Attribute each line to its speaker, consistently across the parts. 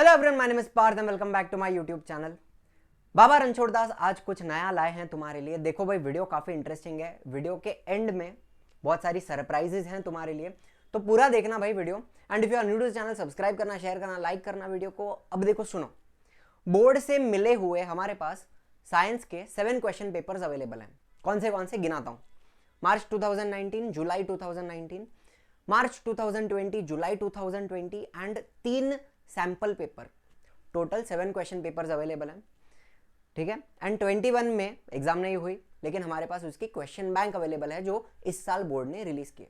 Speaker 1: Hello everyone, my name is Parth and welcome back to my YouTube channel. Baba Ranchhod Das आज कुछ नया लाए हैं तुम्हारे लिए। देखो भाई, वीडियो काफी इंटरेस्टिंग है। वीडियो के एंड में बहुत सारी सरप्राइजेज हैं तुम्हारे लिए, तो पूरा देखना भाई video. And if you are new to channel, subscribe करना, शेयर करना, लाइक करना वीडियो को। अब देखो, सुनो, बोर्ड से मिले हुए हमारे पास साइंस के 7 क्वेश्चन पेपर्स अवेलेबल हैं। कौन से गिनाता हूं। मार्च 2019, जुलाई 2019, मार्च 2020, जुलाई 2020 and 3 sample paper. Total 7 question papers available हैं, ठीक है। एंड 21 में एग्जाम नहीं हुई, लेकिन हमारे पास उसकी क्वेश्चन बैंक अवेलेबल है जो इस साल बोर्ड ने रिलीज किए।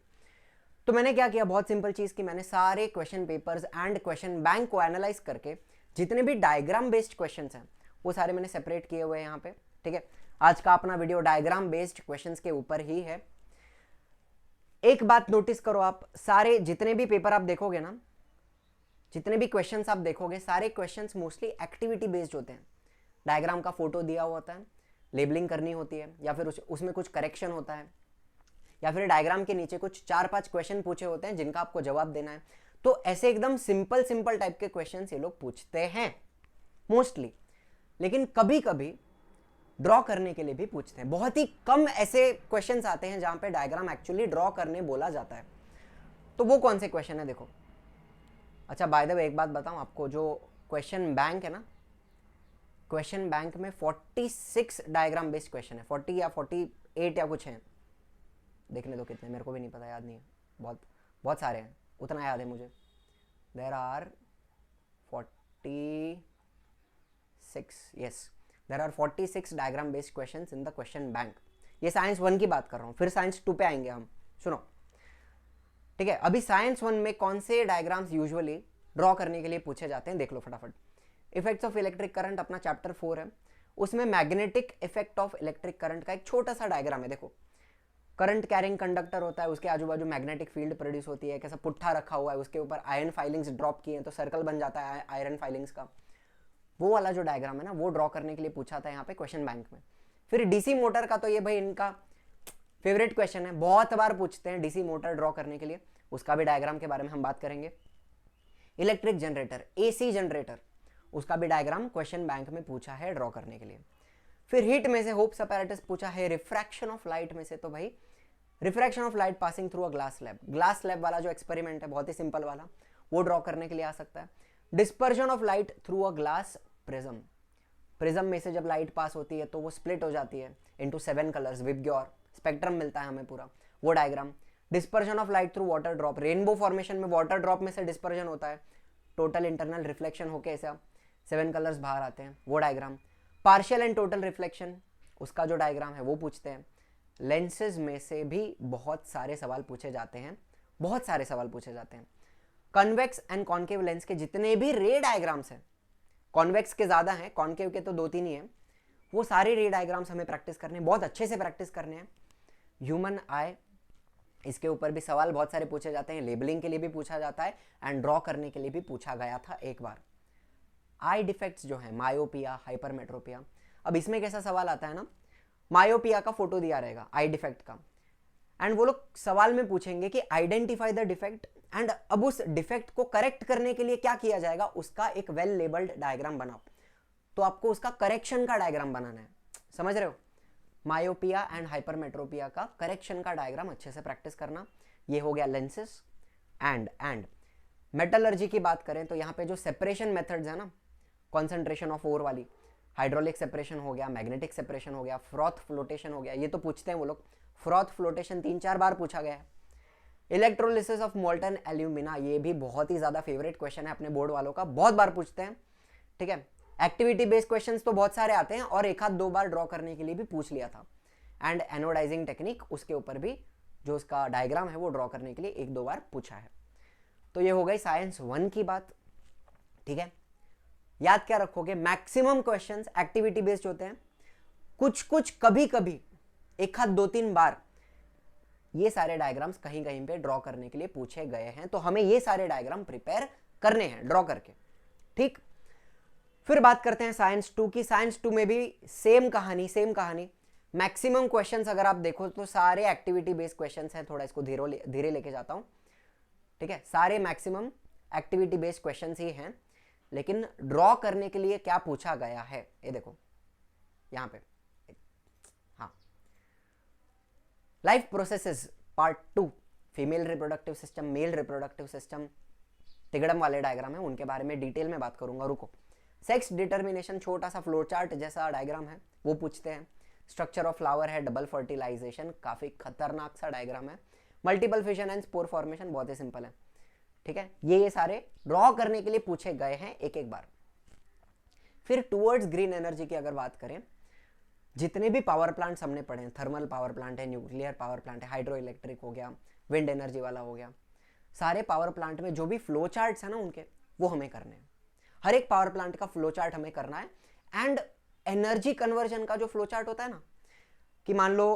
Speaker 1: तो मैंने क्या किया, बहुत सिंपल चीज की, मैंने सारे question papers and question bank को एनालाइज करके जितने भी डायग्राम बेस्ड क्वेश्चन हैं वो सारे मैंने सेपरेट किए हुए हैं यहाँ पे, ठीक है। आज का अपना वीडियो डायग्राम बेस्ड क्वेश्चन के ऊपर ही है। एक बात नोटिस करो, आप सारे जितने भी पेपर आप देखोगे ना, जितने भी क्वेश्चंस आप देखोगे, सारे क्वेश्चंस मोस्टली एक्टिविटी बेस्ड होते हैं। डायग्राम का फोटो दिया हुआ होता है, लेबलिंग करनी होती है, या फिर उसमें कुछ करेक्शन होता है, या फिर डायग्राम के नीचे कुछ 4-5 क्वेश्चन पूछे होते हैं जिनका आपको जवाब देना है। तो ऐसे एकदम सिंपल टाइप के क्वेश्चंस ये लोग पूछते हैं मोस्टली, लेकिन कभी कभी ड्रॉ करने के लिए भी पूछते हैं। बहुत ही कम ऐसे क्वेश्चंस आते हैं जहां पे डायग्राम एक्चुअली ड्रॉ करने बोला जाता है। तो वो कौन से क्वेश्चन है, देखो। अच्छा, बाय द वे एक बात बताऊं आपको, जो क्वेश्चन बैंक है ना, क्वेश्चन बैंक में 46 डायग्राम बेस्ड क्वेश्चन है। 40 या 48 या कुछ हैं, देखने दो कितने, मेरे को भी नहीं पता, याद नहीं है। बहुत बहुत सारे हैं, उतना याद है मुझे। There are 46, yes, there are 46 diagram based questions in the question bank. ये साइंस 1 की बात कर रहा हूँ, फिर साइंस 2 पे आएंगे हम। सुनो, ठीक है। अभी साइंस 1 में कौन से डायग्राम्स यूजुअली ड्रॉ करने के लिए पूछे जाते हैं, देख लो फटाफट। इफेक्ट्स ऑफ इलेक्ट्रिक करंट अपना चैप्टर 4 है, उसमें magnetic effect of electric current का एक छोटा सा डायग्राम है। देखो, करंट कैरिंग कंडक्टर होता है, उसके आजू बाजू मैग्नेटिक फील्ड प्रोड्यूस होती है, कैसा पुट्ठा रखा हुआ है, उसके ऊपर आयरन फाइलिंग्स ड्रॉप किए हैं तो सर्कल बन जाता है आयरन फाइलिंग्स का। वो वाला जो डायग्राम है ना, वो ड्रॉ करने के लिए पूछा था यहाँ पे क्वेश्चन बैंक में। फिर डीसी मोटर का तो ये भाई इनका फेवरेट क्वेश्चन है, बहुत बार पूछते हैं डीसी मोटर ड्रॉ करने के लिए, उसका भी डायग्राम के बारे में हम बात करेंगे। इलेक्ट्रिक जनरेटर, एसी जनरेटर, उसका भी डायग्राम क्वेश्चन बैंक में पूछा है ड्रॉ करने के लिए। फिर हीट में से होप्स अपैरेटस पूछा है। रिफ्रैक्शन ऑफ लाइट में से तो भाई refraction of light passing through a glass slab, glass slab वाला जो एक्सपेरिमेंट है, बहुत ही सिंपल वाला, वो ड्रॉ करने के लिए आ सकता है। Dispersion of light through a glass prism, prism में से जब लाइट पास होती है तो वो स्प्लिट हो जाती है इनटू 7 कलर्स, विबग्योर स्पेक्ट्रम मिलता है हमें पूरा, वो diagram. Dispersion of light through water drop, rainbow formation में वाटर ड्रॉप में से डिस्पर्जन होता है, टोटल इंटरनल रिफ्लेक्शन होके ऐसा 7 कलर्स बाहर आते हैं, वो diagram. Partial and total reflection, उसका जो डायग्राम है वो पूछते हैं। लेंसेज में से भी बहुत सारे सवाल पूछे जाते हैं, बहुत सारे सवाल पूछे जाते हैं। कन्वेक्स एंड कॉन्केव लेंस के जितने भी रे डायग्राम्स हैं, कॉन्वेक्स के ज्यादा हैं, कॉन्केव के तो 2-3 ही हैं, वो सारे रे डायग्राम्स हमें प्रैक्टिस करने हैं, बहुत अच्छे से प्रैक्टिस करने हैं। ह्यूमन आई, इसके ऊपर भी सवाल बहुत सारे पूछे जाते हैं, लेबलिंग के लिए भी पूछा जाता है एंड ड्रॉ करने के लिए भी पूछा गया था एक बार। आई डिफेक्ट्स जो है, मायोपिया, हाइपरमेट्रोपिया, अब इसमें कैसा सवाल आता है ना, मायोपिया का फोटो दिया रहेगा आई डिफेक्ट का, एंड वो लोग सवाल में पूछेंगे कि आइडेंटिफाई द डिफेक्ट, एंड अब उस डिफेक्ट को करेक्ट करने के लिए क्या किया जाएगा, उसका एक वेल लेबल्ड डायग्राम बनाओ। तो आपको उसका करेक्शन का डायग्राम बनाना है, समझ रहे हो। मायोपिया एंड हाइपरमेट्रोपिया का करेक्शन का डायग्राम अच्छे से प्रैक्टिस करना। ये हो गया लेंसेस। एंड मेटलर्जी की बात करें तो यहाँ पे जो सेपरेशन मेथड्स है ना, कॉन्सेंट्रेशन ऑफ ओर वाली, हाइड्रोलिक सेपरेशन हो गया, मैग्नेटिक सेपरेशन हो गया, फ्रॉथ फ्लोटेशन हो गया, ये तो पूछते हैं वो लोग। फ्रॉथ फ्लोटेशन 3-4 बार पूछा गया है। इलेक्ट्रोलिसिस ऑफ मोल्टन एल्यूमिना, ये भी बहुत ही ज्यादा फेवरेट क्वेश्चन है अपने बोर्ड वालों का, बहुत बार पूछते हैं, ठीक है। एक्टिविटी बेस्ड क्वेश्चंस तो बहुत सारे आते हैं और 1-2 बार ड्रॉ करने के लिए भी पूछ लिया था। एंड एनोडाइजिंग टेक्निक, उसके ऊपर भी जो उसका डायग्राम है वो ड्रॉ करने के लिए 1-2 बार पूछा है। तो ये हो गई साइंस 1 की बात, ठीक है। याद क्या रखोगे, मैक्सिमम क्वेश्चंस एक्टिविटी बेस्ड होते हैं, कुछ कभी कभी 1-2-3 बार ये सारे डायग्राम्स कहीं कहीं पे ड्रॉ करने के लिए पूछे गए हैं, तो हमें ये सारे डायग्राम प्रिपेयर करने हैं ड्रॉ करके, ठीक। फिर बात करते हैं साइंस 2 की। साइंस 2 में भी सेम कहानी। मैक्सिमम क्वेश्चंस अगर आप देखो तो सारे एक्टिविटी बेस्ड क्वेश्चंस हैं, थोड़ा इसको धीरे लेके जाता हूं, ठीक है। सारे मैक्सिमम एक्टिविटी बेस्ड क्वेश्चंस ही हैं, लेकिन ड्रॉ करने के लिए क्या पूछा गया है, ये देखो यहां पे, हाँ, life processes part 2, female reproductive system, male reproductive system, तिगड़म वाले डायग्राम है, उनके बारे में डिटेल में बात करूंगा, रुको। सेक्स डिटर्मिनेशन, छोटा सा फ्लो चार्ट जैसा डायग्राम है, वो पूछते हैं। स्ट्रक्चर ऑफ फ्लावर है, डबल फर्टिलाइजेशन, काफी खतरनाक सा डायग्राम है। Multiple fission and spore formation, बहुत ही सिंपल है, ठीक है। ये सारे ड्रॉ करने के लिए पूछे गए हैं एक एक बार। फिर टूवर्ड्स ग्रीन एनर्जी की अगर बात करें, जितने भी पावर प्लांट्स हमने पढ़े हैं, थर्मल पावर प्लांट है, न्यूक्लियर पावर प्लांट है, हाइड्रो इलेक्ट्रिक हो गया, विंड एनर्जी वाला हो गया, सारे पावर प्लांट में जो भी फ्लो चार्ट्स है ना उनके, वो हमें करने हैं। हर एक पावर प्लांट का फ्लो चार्ट हमें करना है। एंड एनर्जी कन्वर्जन का जो फ्लो चार्ट होता है ना, कि मान लो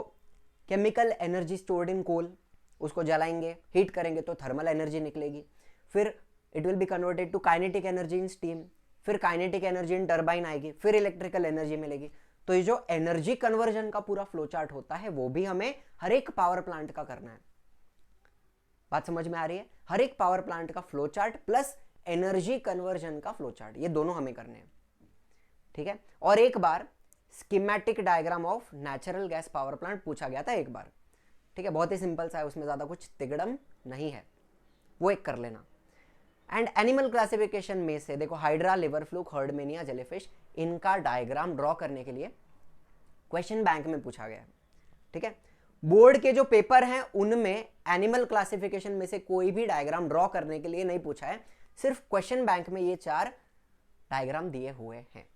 Speaker 1: chemical energy stored in coal, उसको जलाएंगे, हीट करेंगे तो थर्मल एनर्जी निकलेगी, फिर it will be converted to kinetic energy in steam, फिर काइनेटिक एनर्जी इन टर्बाइन आएगी, फिर इलेक्ट्रिकल एनर्जी मिलेगी। तो ये जो एनर्जी कन्वर्जन का पूरा फ्लो चार्ट होता है वो भी हमें हर एक पावर प्लांट का करना है। बात समझ में आ रही है? हर एक पावर प्लांट का flow chart plus energy conversion का फ्लो चार्ट, ये दोनों हमें करने हैं, ठीक है। और एक बार schematic diagram of natural gas power plant पूछा गया था एक बार, ठीक है, बहुत ही सिंपल सा है, उसमें ज्यादा कुछ तिगड़म नहीं है, वो एक कर लेना। एंड एनिमल क्लासिफिकेशन में से देखो, हाइड्रा, लिवर फ्लूक, हर्डमेनिया, जेलीफिश, इनका डायग्राम ड्रॉ करने के लिए क्वेश्चन बैंक में पूछा गया है, ठीक है। बोर्ड के जो पेपर हैं उनमें एनिमल क्लासिफिकेशन में से कोई भी डायग्राम ड्रॉ करने के लिए नहीं पूछा है, सिर्फ क्वेश्चन बैंक में ये 4 डायग्राम दिए हुए हैं,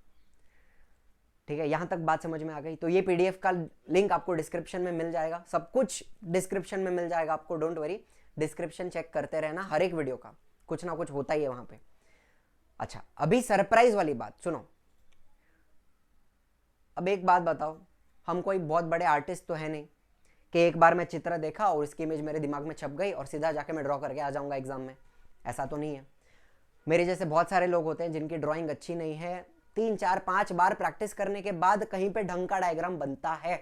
Speaker 1: ठीक है। यहां तक बात समझ में आ गई? तो ये पीडीएफ का लिंक आपको डिस्क्रिप्शन में मिल जाएगा, सब कुछ डिस्क्रिप्शन में मिल जाएगा आपको, डोंट वरी, डिस्क्रिप्शन चेक करते रहना, हर एक वीडियो का कुछ ना कुछ होता ही है वहां पे। अच्छा, अभी सरप्राइज वाली बात सुनो। अब एक बात बताओ, हम कोई बहुत बड़े आर्टिस्ट तो है नहीं कि एक बार मैं चित्र देखा और उसकी इमेज मेरे दिमाग में छप गई और सीधा जाके मैं ड्रॉ करके आ जाऊंगा एग्जाम में, ऐसा तो नहीं है। मेरे जैसे बहुत सारे लोग होते हैं जिनकी ड्राइंग अच्छी नहीं है, 3, 4, 5 बार प्रैक्टिस करने के बाद कहीं पे ढंग का डायग्राम बनता है।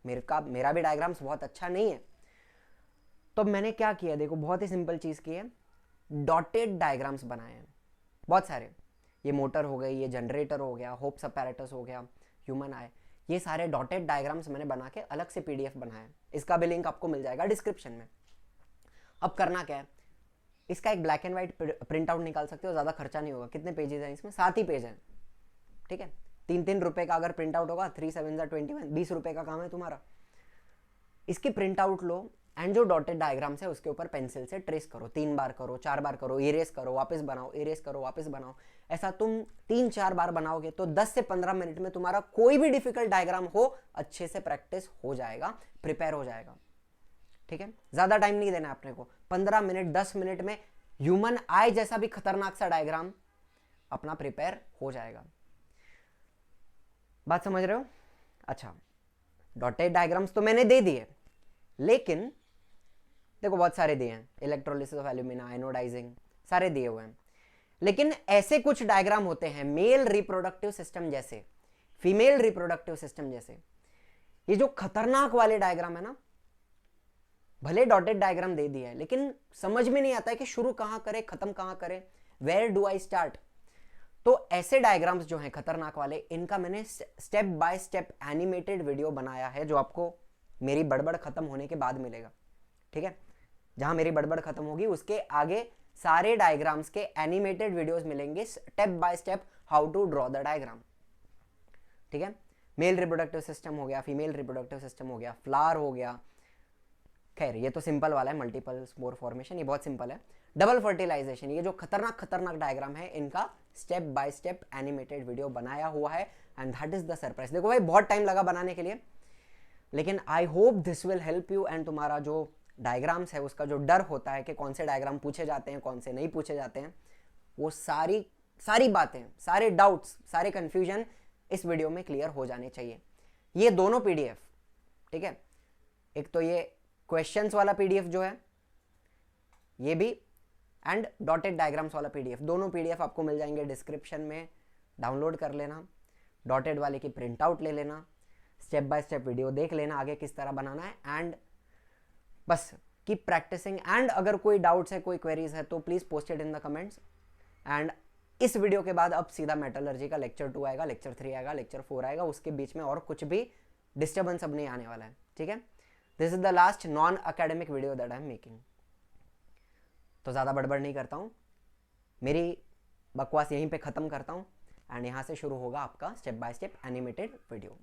Speaker 1: मेरा भी डायग्राम्स बहुत अच्छा नहीं है। तो मैंने क्या किया, देखो बहुत ही सिंपल चीज की है, डॉटेड डायग्राम्स बनाए हैं बहुत सारे। ये मोटर हो गई, ये जनरेटर हो गया, होप्स अपैरेटस हो गया, ह्यूमन आई, ये सारे डॉटेड डायग्राम्स मैंने बना के अलग से पीडीएफ बनाया है, इसका भी लिंक आपको मिल जाएगा डिस्क्रिप्शन में। अब करना क्या है, इसका एक black and white print out निकाल सकते हो, ज्यादा खर्चा नहीं होगा। कितने पेजेस हैं इसमें? 7 ही पेज हैं, ठीक है। 3-3 रुपए का अगर प्रिंट आउट होगा, 3 7 21, 20 रुपए का काम है तुम्हारा। इसकी प्रिंट आउट लो एंड जो डॉटेड डायग्राम्स है उसके ऊपर पेंसिल से ट्रेस करो, 3 बार करो, 4 बार करो, इरेज करो, वापस बनाओ, इरेज करो, वापस बनाओ। ऐसा तुम 3-4 बार बनाओगे तो 10 से 15 मिनट में तुम्हारा कोई भी डिफिकल्ट डायग्राम हो अच्छे से प्रैक्टिस हो जाएगा, प्रिपेयर हो जाएगा, ठीक है। ज्यादा टाइम नहीं देना अपने को, 15 मिनट 10 मिनट में ह्यूमन आई जैसा भी खतरनाक सा डायग्राम अपना प्रिपेयर हो जाएगा। बात समझ रहे हो? अच्छा, डॉटेड डायग्राम्स तो मैंने दे दिए, लेकिन देखो बहुत सारे दिए हैं, इलेक्ट्रोलिसिस ऑफ एल्यूमिना, आयनोडाइजिंग, सारे दिए हुए हैं। लेकिन ऐसे कुछ डायग्राम होते हैं मेल रिप्रोडक्टिव सिस्टम जैसे, फीमेल रिप्रोडक्टिव सिस्टम जैसे, ये जो खतरनाक वाले डायग्राम है ना, भले डॉटेड डायग्राम दे दिया है लेकिन समझ में नहीं आता है कि शुरू कहां करें, खत्म कहां करें, वेयर डू आई स्टार्ट। तो ऐसे डायग्राम्स जो हैं खतरनाक वाले, इनका मैंने step by step animated video बनाया है, जो आपको मेरी बड़बड़ खत्म होने के बाद मिलेगा, ठीक है। जहां मेरी बड़बड़ खत्म होगी उसके आगे सारे डायग्राम्स के एनिमेटेड वीडियोस मिलेंगे, step by step how to draw the diagram, ठीक है। मेल रिप्रोडक्टिव सिस्टम हो गया, फीमेल रिप्रोडक्टिव सिस्टम हो गया, फ्लावर हो गया, खैर ये तो सिंपल वाला है, मल्टीपल स्पोर फॉर्मेशन ये बहुत सिंपल है, डबल फर्टिलाइजेशन, ये जो खतरनाक खतरनाक डायग्राम है इनका step by step animated video बनाया हुआ है, and that is the surprise. देखो भाई बहुत टाइम लगा बनाने के लिए, लेकिन I hope this will help you. And तुम्हारा जो डायग्राम्स है उसका जो डर होता है कि कौन से डायग्राम पूछे जाते हैं, कौन से नहीं पूछे जाते हैं, वो सारी बातें, सारे डाउट्स, सारे कंफ्यूजन इस वीडियो में क्लियर हो जाने चाहिए। ये दोनों पीडीएफ, ठीक है, एक तो ये क्वेश्चंस वाला पीडीएफ जो है ये भी, एंड डॉटेड डायग्राम्स वाला पीडीएफ, दोनों पीडीएफ आपको मिल जाएंगे डिस्क्रिप्शन में, डाउनलोड कर लेना, डॉटेड वाले की प्रिंट आउट ले लेना, स्टेप बाय स्टेप वीडियो देख लेना आगे किस तरह बनाना है, एंड बस कीप प्रैक्टिसिंग। एंड अगर कोई डाउट्स है, कोई क्वेरीज है तो please post it in the comments, and इस वीडियो के बाद अब सीधा मेटलर्जी का लेक्चर 2 आएगा, लेक्चर 3 आएगा, लेक्चर 4 आएगा, उसके बीच में और कुछ भी डिस्टर्बेंस अब नहीं आने वाला है, ठीक है। This is the last non academic video that I am making. तो ज़्यादा बड़बड़ नहीं करता हूँ, मेरी बकवास यहीं पे ख़त्म करता हूँ, एंड यहाँ से शुरू होगा आपका step by step animated video.